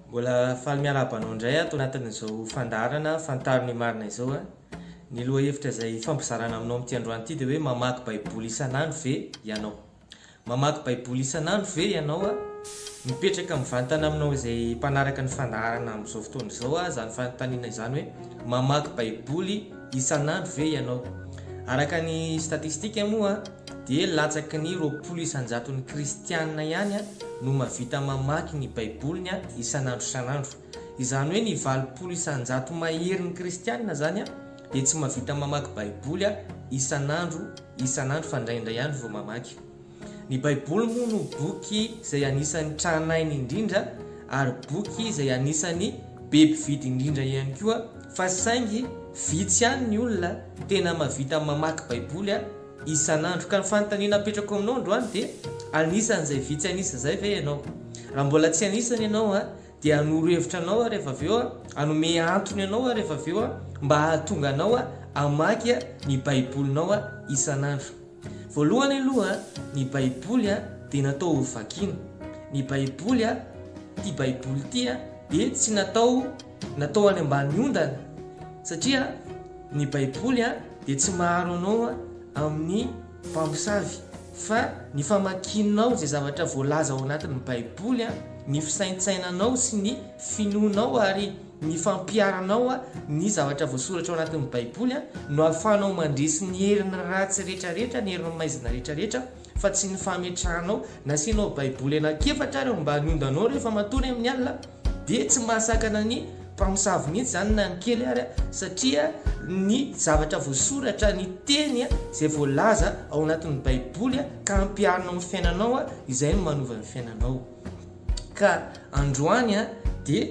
Mbola faly miarabanao indray ato anatin'izao fandaharana Fantaro ny marina izao a. Ny lohahevitra izay fampizarana aminao amin'ity androany ity dia hoe mamaky baiboly isan'andro ve ianao. Mamaky baiboly isan'andro ve ianao a. Mipetraka mivantana aminao izay mpanaraka ny fandaharana amin'izao fotoana izao a, zany fanontaniana izany hoe mamaky baiboly isan'andro ve ianao. Araka ny statistika moa dia latsaky ny 20% ny Kristiana ihany no mahavita mamaky ny baiboliny isan'andro isan'andro. Izany hoe ny 20% mahery ny Kristiana zany dia tsy mahavita mamaky baiboly isan'andro fa indraindray ihany vao mamaky. Ny baiboly moa no boky izay anisan'ny tranainy indrindra ary boky izay anisan'ny be mpividy indrindra ihany koa, fa saingy vitsy ihany ny olona tena mahavita mamaky baiboly isan'andro. Ka ny fanontaniana apetrako aminao androany dia anisan'izay vitsy anisan'izay ve ianao? Raha mbola tsy anisany ianao dia hanoro hevitra anao rehefa avy eo, hanome antony anao rehefa avy eo mba hahatonga anao hamaky ny baibolinao isan'andro. Voalohany aloha ny baiboly dia natao ho vakiana. Ny baiboly ty baiboly ty dia tsy natao any ambany ondana, satria ny baiboly dia tsy maharo anao amin'ny mpamosavy, fa ny famakianao izay zavatra voalaza ao anatin'ny baiboly, ny fisaintsainanao sy ny finoanao ary ny fampiaranao ny zavatra voasoratra ao anatin'ny baiboly no ahafahanao mandresy ny herina ratsy rehetrarehetra, ny herina maizina rehetrarehetra, fa tsy ny fametrahanao. Nasianao baiboly anankiefatra ary ambany ondanao rehefa matory amin'ny alina dia tsy mahasakana ny mpamosavy mihitsy zany na ny kely ary, satria ny zavatra voasoratra, ny teny izay voalaza ao anatin'ny baiboly ka ampiarinao ny fiainanao, izay no manova ny fiainanao. Ka androany dia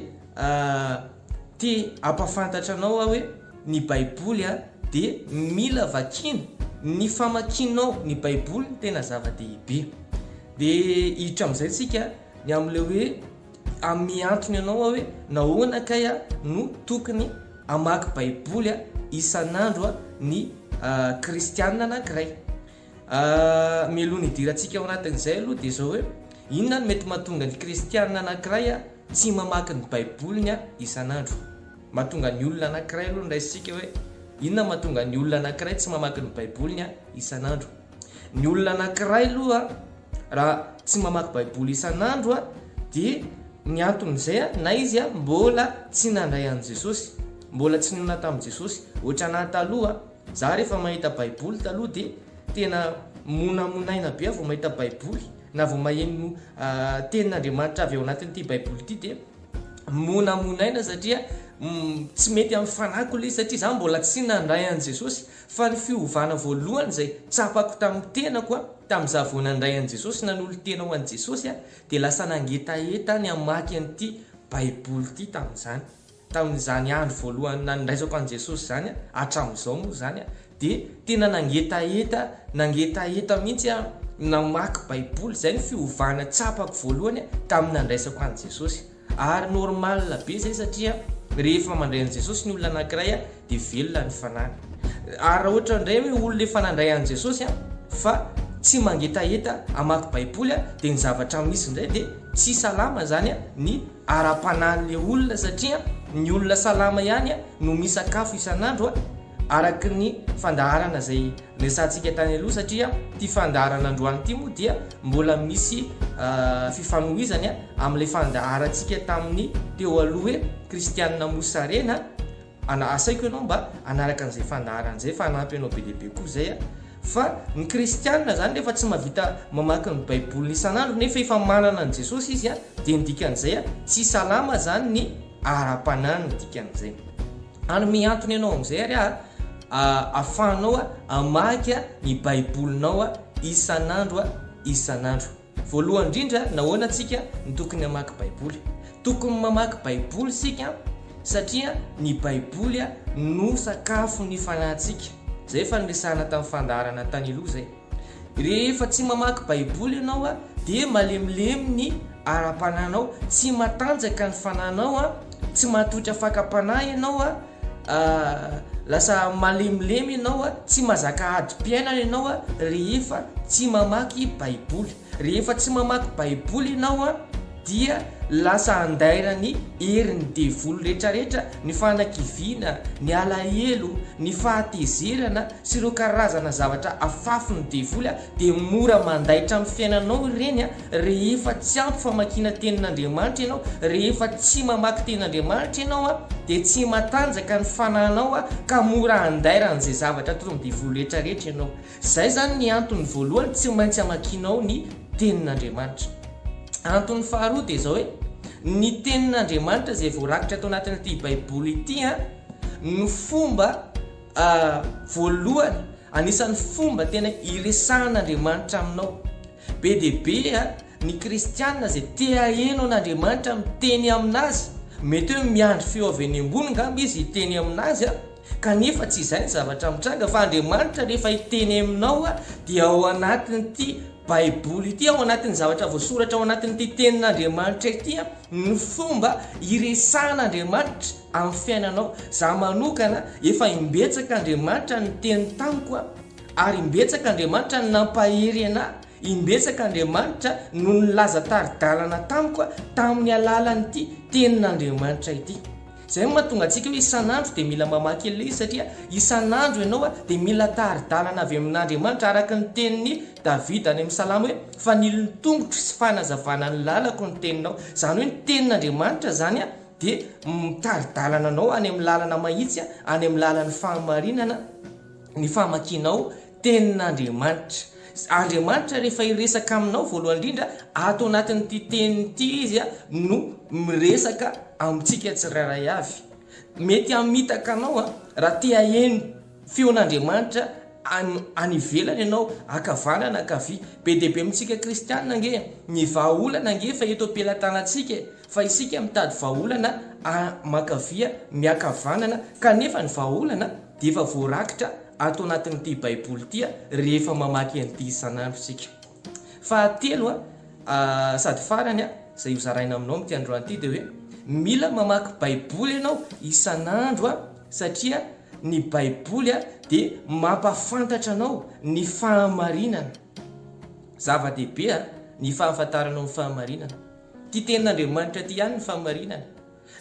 ty ampafantatra anao hoe ny baiboly dia mila vakiana. Ny famakianao ny baiboly tena zava-dehibe. Dia hiditra amin'izay tsika ny amin'ilay hoe amin'ny antony anao hoe nahoana kay no tokony hamaky baiboly isan'andro ny Kristiana anankiray. Mialoha ny hidirantsika ao anatin'izay aloha dia zao hoe inona no mety mahatonga ny Kristiana anankiray tsy mamaky ny baiboliny isan'andro. Mahatonga ny olona anankiray aloha ndraisika hoe inona mahatonga ny olona anankiray tsy mamaky ny baiboliny isan'andro. Ny olona anankiray aloha raha tsy mamaky baiboly isan'andro dia ny anton'izay na izy mbola tsy nandray an' Jesosy, mbola tsy nona tamin'i Jesosy. Ohatra na taloha za rehefa mahita baiboly taloha dia tena monamonaina be vao mahita baiboly, na vao maheno tenin'Andriamanitra avy ao anatin'ity baiboly ity dia monamonaina, satria tsy mety amin'ny fanako ilay, satria za mbola tsy nandray an' Jesosy. Fa ny fiovana voalohany izay tsapako tamin'ny tenako tamin'iza vao nandray an' Jesosy, nanolo tena ho an' Jesosy dia lasa nangetaheta ny hamaky an'ity baiboly ity tamin'izany. Tamin'izany andro voalohany nandraisako an' Jesosy zany hatramin'izao moa zany dia tena nangetaheta mihitsy namaky baiboly. Izay ny fiovana tsapako voalohany tamin'ny nandraisako an' Jesosy. Ary normal be zay, satria rehefa mandray an' Jesosy ny olona anankiray dia velona ny fanany. Ary raha ohatra indray hoe olona efa nandray an' Jesosy fa tsy mangetaheta hamaky baiboly dia ny zavatra misy indray dia tsy salama zany ny ara-panan'ilay olona, satria ny olona salama ihany no misakafo isan'andro araky ny fandaharana izay resantsika tany aloha. Satria ty fandaharana androany ity moa dia mbola misy fifanohizany amin'ilay fandaharantsika tamin'ny teo aloha hoe Kristiana Zaraina. Asaiko ianao mba anaraka an'izay fandaharana izay fa hanampy anao be dehibe koa zay fa ny Kristiana zany rehefa tsy mahavita mamaky ny baiboly isan'andro nefa efa manana an' Jesosy izy dia ny dikan'izay tsy salama zany ny ara-panany, ny dikan'izay. Hanome antony ianao amin'izay ary ahafahanao hamaky ny baibolinao isan'andro. Voalohany indrindra, nahoana antsika ny tokony hamaky baiboly? Tokony mamaky baiboly sika satria ny baiboly no sakafo ny fanahintsika. Zay efa niresahana tamin'ny fandaharana tany aloha zay. Rehefa tsy mamaky baiboly ianao dia malemilemy ny ara-pananao, tsy matanjaka ny fananao, tsy matotra fakapanahy ianao, lasa malemilemy ianao, tsy mazaka adi-piainana ianao rehefa tsy mamaky baiboly. Rehefa tsy mamaky baiboly ianao dia lasa andairany heriny devolo rehetrarehetra, ny fanakiviana, ny alahelo, ny fahatezerana sy ireo karazana zavatra afafy ny devoly dia mora mandaitra amin'ny fiainanao ireny rehefa tsy ampy famakiana tenin'Andriamanitra ianao, rehefa tsy mamaky tenin'Andriamanitra ianao dia tsy matanjaka ny fananao ka mora andairan'izay zavatra toy amin'ny devoly rehetrarehetra ianao. Zay zany ny antony voalohany tsy maintsy hamakianao ny tenin'Andriamanitra. Antony faharoa dia zao hoe ny tenin'Andriamanitra izay voarakitra tao anatin'ity baiboly ity ny fomba voalohany, anisan'ny fomba tena iresahan'Andriamanitra aminao. Be dia be ny Kristiana izay te haheno an'Andriamanitra miteny aminazy, mety hoe miandry feo avy eny ambony ngamba izy hiteny aminazy kanefa tsy izay ny zavatra mitranga, fa Andriamanitra rehefa hiteny aminao dia ao anatin'ity baiboly ity, ao anatin'ny zavatra voasoratra ao anatin'ity tenin'Andriamanitra ity ny fomba iresahan'Andriamanitra amin'ny fiainanao. Za manokana efa imbetsaka Andriamanitra ny teny tamiko ary imbetsaka Andriamanitra ny nampahery anahy, imbetsaka Andriamanitra no nilaza tari-dalana tamiko tamin'ny alalan'ity tenin'Andriamanitra ity. Zay mahatonga antsika hoe isan'andro dia mila mamaky an'ilay izy, satria isan'andro ianao dia mila tari-dalana avy amin'Andriamanitra araka ny tenin'ny Davida any amin'ny Salamo hoe fa nilon-tongotro sy fanazavana ny lalako ny teninao. Zany hoe ny tenin'Andriamanitra zany dia mitari-dalana anao any amin'ny lalana mahitsy, any amin'ny lalan'ny fahamarinana, ny famakianao tenin'Andriamanitra. Andriamanitra rehefa iresaka aminao voalohany indrindra ato anatin'ity tenin'ity izy no miresaka amintsika tsirairay avy. Mety hamitaka anao raha te haheno feon'Andriamanitra any ivelany ianao akavanana akavia. Be dia be amintsika Kristiana nge ny vahaolana nge fa eto am-pelantanantsika, fa isika mitady vahaolana makavia miakavanana, kanefa ny vahaolana dia efa voarakitra ato anatin'ity baiboly ity rehefa mamaky an'ity isan'andro sika. Fahatelo sady farany izay ho zaraina aminao amin'ity androany ity dia hoe mila mamaky baiboly ianao isan'andro satria ny baiboly dia mampafantatra anao ny fahamarinana. Zava-dehibe ny fahafantaranao ny fahamarinana. Ty tenin'Andriamanitra ty ihany ny fahamarinana,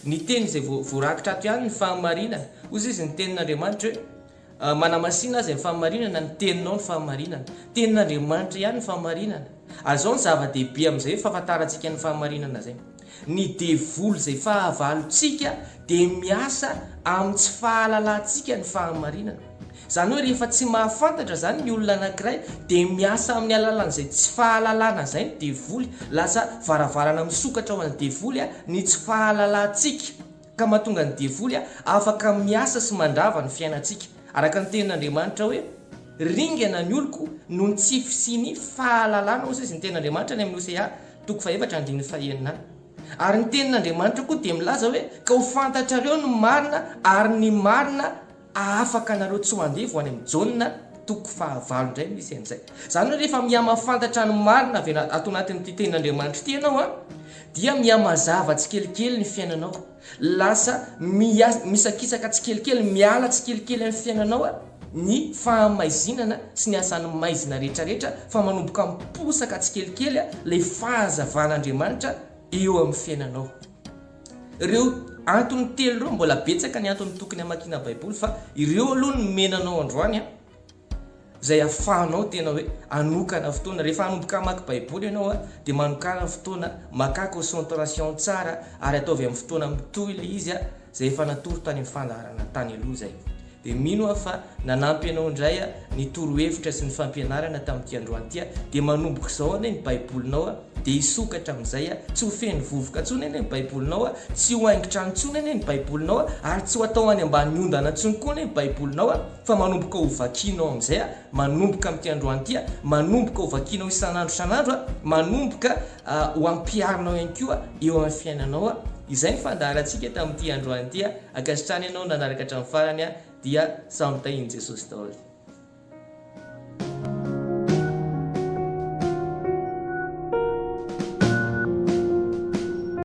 ny teny izay voarakitra ato ihany ny fahamarinana. Ozy izy ny tenin'Andriamanitra hoe manamasina azy ny fahamarinana, ny teninao ny fahamarinana, tenin'Andriamanitra ihany ny fahamarinana. Azao ny zava-dehibe amin'izay hoe fahafantarantsika ny fahamarinana zay. Ny devoly izay fahavalontsika dia miasa amin'ny tsy fahalalantsika ny fahamarinana. Zany hoe rehefa tsy mahafantatra zany ny olona anankiray dia miasa amin'ny alalan'izay tsy fahalalana zay ny devoly, lasa varavarana misokatra ao amin'ny devoly ny tsy fahalalantsika, ka mahatonga ny devoly afaka miasa sy mandrava ny fiainantsika. Araka ny tenin'Andriamanitra hoe ringana ny oloko no tsy fisiany fahalalana, ozy izy ny tenin'Andriamanitra ny amin'ny Hosea 4:1-5. Ary ny tenin'Andriamanitra koa dia milaza hoe ka ho fantatrareo ny marina ary ny marina afaka nareo tsy ho andevo any amin'ny Jaona 4:5 indray misy an'izay. Zany hoe rehefa mihamafantatra ny marina avy ato anatin'ity tenin'Andriamanitra ity ianao dia mihamazava tsikelikely ny fiainanao, lasa misakisaka tsikelikely, miala tsikelikely amin'ny fiainanao ny fahamaizinana sy ny asan'ny maizina rehetrarehetra, fa manomboka miposaka tsikelikely ilay fahazavan'Andriamanitra eo amin'ny fiainanao. Ireo antony telo ireo mbola betsaka ny antony tokony hamakiana baiboly, fa ireo aloha no menanao androany izay ahafahanao tena hoe anokana fotoana. Rehefa hanomboka hamaky baiboly ianao dia manokana fotoana, maka concentration tsara ary ataovy amin'ny fotoana mitohy ilay izy izay efa natoro tany amin'ny fandaharana tany aloha zay. Dia mino fa nanampy ianao indray ny torohevitra sy ny fampianarana tamin'ity androany ity dia manomboka izao ane ny baibolinao dia hisokatra amin'izay tsy ho feno vovoka ntsony ane ny baibolinao, tsy ho haingotrano ntsony ane ny baibolinao, ary tsy ho atao any ambany ondana ntsony koa ane ny baibolinao, fa manomboka ho vakianao amin'izay, manomboka amin'ity androany ity, manomboka ho vakianao isan'andro, manomboka ho ampiarinao ihany koa eo amin'ny fiainanao. Izay ny fandaharantsika tamin'ity androany ity. Akasitrany ianao nanaraka hatramin'ny farany dia samy tahin'i Jesosy daholo.